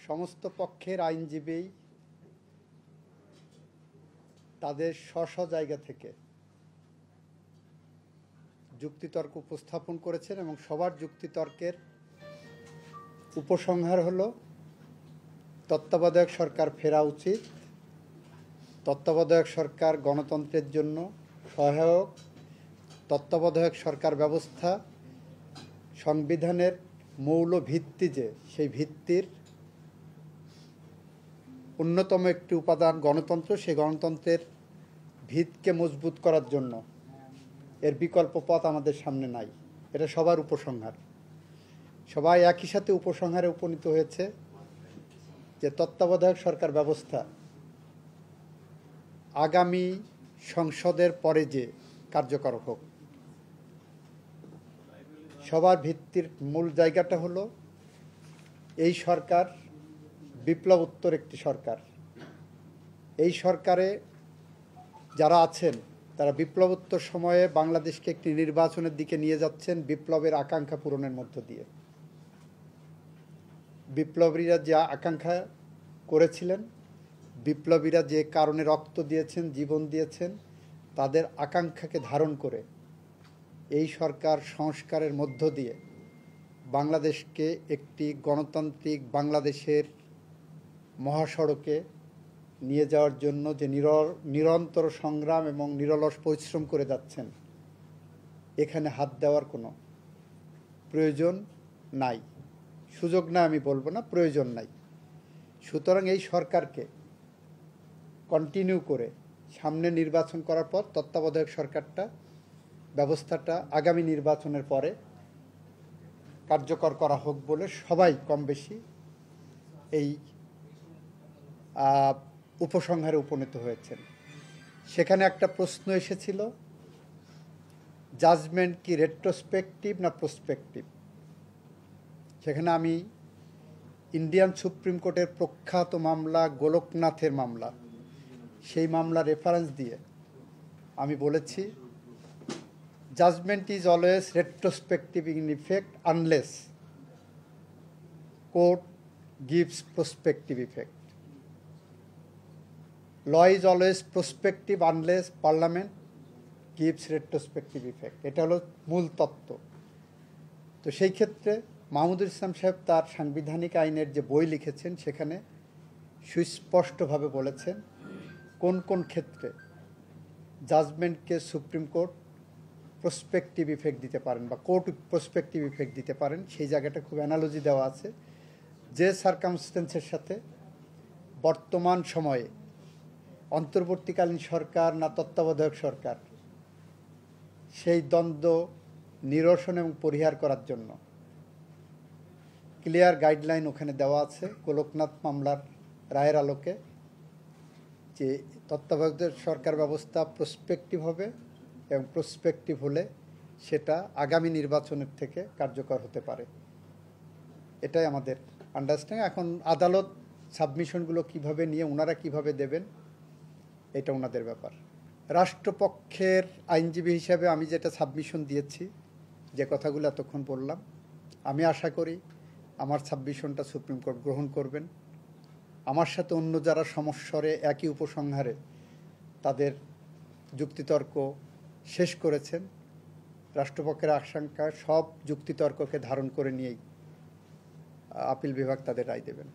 সমস্ত পক্ষের আইনজীবী তাদের স্ব জায়গা থেকে যুক্তিতর্ক উপস্থাপন করেছেন এবং সবার যুক্তিতর্কের উপসংহার হলো তত্ত্বাবধায়ক সরকার ফেরা উচিত, তত্ত্বাবধায়ক সরকার গণতন্ত্রের জন্য সহায়ক, তত্ত্বাবধায়ক সরকার ব্যবস্থা সংবিধানের মৌল ভিত্তি, যে সেই ভিত্তির অন্যতম একটি উপাদান গণতন্ত্র, সেই গণতন্ত্রের ভিতকে মজবুত করার জন্য এর বিকল্প পথ আমাদের সামনে নাই। এটা সবার উপসংহার। সবাই একই সাথে উপসংহারে উপনীত হয়েছে যে তত্ত্বাবধায়ক সরকার ব্যবস্থা আগামী সংসদের পরে যে কার্যকর হোক। সবার ভিত্তির মূল জায়গাটা হলো এই সরকার বিপ্লবোত্তর একটি সরকার। এই সরকারে যারা আছেন তারা বিপ্লবোত্তর সময়ে বাংলাদেশকে একটি নির্বাচনের দিকে নিয়ে যাচ্ছেন বিপ্লবের আকাঙ্ক্ষা পূরণের মধ্য দিয়ে। বিপ্লবীরা যে আকাঙ্ক্ষা করেছিলেন, বিপ্লবীরা যে কারণে রক্ত দিয়েছেন, জীবন দিয়েছেন, তাদের আকাঙ্ক্ষাকে ধারণ করে এই সরকার সংস্কারের মধ্য দিয়ে বাংলাদেশকে একটি গণতান্ত্রিক বাংলাদেশের মহাসড়কে নিয়ে যাওয়ার জন্য যে নিরন্তর সংগ্রাম এবং নিরলস পরিশ্রম করে যাচ্ছেন, এখানে হাত দেওয়ার কোনো প্রয়োজন নাই। সুযোগ না আমি বলবো না, প্রয়োজন নাই। সুতরাং এই সরকারকে কন্টিনিউ করে সামনে নির্বাচন করার পর তত্ত্বাবধায়ক সরকারটা ব্যবস্থাটা আগামী নির্বাচনের পরে কার্যকর করা হোক বলে সবাই কম বেশি এই উপসংহারে উপনীত হয়েছেন। সেখানে একটা প্রশ্ন এসেছিল, জাজমেন্ট কি রেট্রোস্পেকটিভ না প্রসপেকটিভ। সেখানে আমি ইন্ডিয়ান সুপ্রিম কোর্টের প্রখ্যাত মামলা গোলকনাথের মামলা, সেই মামলা রেফারেন্স দিয়ে আমি বলেছি, judgement is always retrospective in effect unless court gives prospective effect. Law is always prospective unless parliament gives retrospective effect. এটা হলো মূল তত্ত্ব। তো সেই ক্ষেত্রে মাহমুদুল ইসলাম সাহেব তার সাংবিধানিক আইনের যে বই লিখেছেন সেখানে সুস্পষ্টভাবে বলেছেন কোন কোন ক্ষেত্রে জাজমেন্টকে সুপ্রিম কোর্ট প্রসপেকটিভ ইফেক্ট দিতে পারেন বা কোর্ট প্রসপেকটিভ ইফেক্ট দিতে পারেন। সেই জায়গাটা খুব অ্যানালজি দেওয়া আছে, যে সার্কামস্টেন্সের সাথে বর্তমান সময়ে অন্তর্বর্তীকালীন সরকার না তত্ত্বাবধায়ক সরকার, সেই দ্বন্দ্ব নিরসন এবং পরিহার করার জন্য ক্লিয়ার গাইডলাইন ওখানে দেওয়া আছে গোলকনাথ মামলার রায়ের আলোকে, যে তত্ত্বাবধায়ক সরকার ব্যবস্থা প্রসপেকটিভ হবে এবং প্রসপেকটিভ হলে সেটা আগামী নির্বাচনের থেকে কার্যকর হতে পারে। এটাই আমাদের আন্ডারস্ট্যান্ডিং। এখন আদালত সাবমিশনগুলো কিভাবে নিয়ে ওনারা কিভাবে দেবেন, এটা ওনাদের ব্যাপার। রাষ্ট্রপক্ষের আইনজীবী হিসাবে আমি যেটা সাবমিশন দিয়েছি, যে কথাগুলো এতক্ষণ বললাম, আমি আশা করি আমার সাবমিশনটা সুপ্রিম কোর্ট গ্রহণ করবেন। আমার সাথে অন্য যারা সমস্বরে একই উপসংহারে তাদের যুক্তিতর্ক শেষ করেছেন, রাষ্ট্রপক্ষের আশঙ্কা সব যুক্তিতর্ককে ধারণ করে নিয়েই আপিল বিভাগ তাদের রায় দেবেন।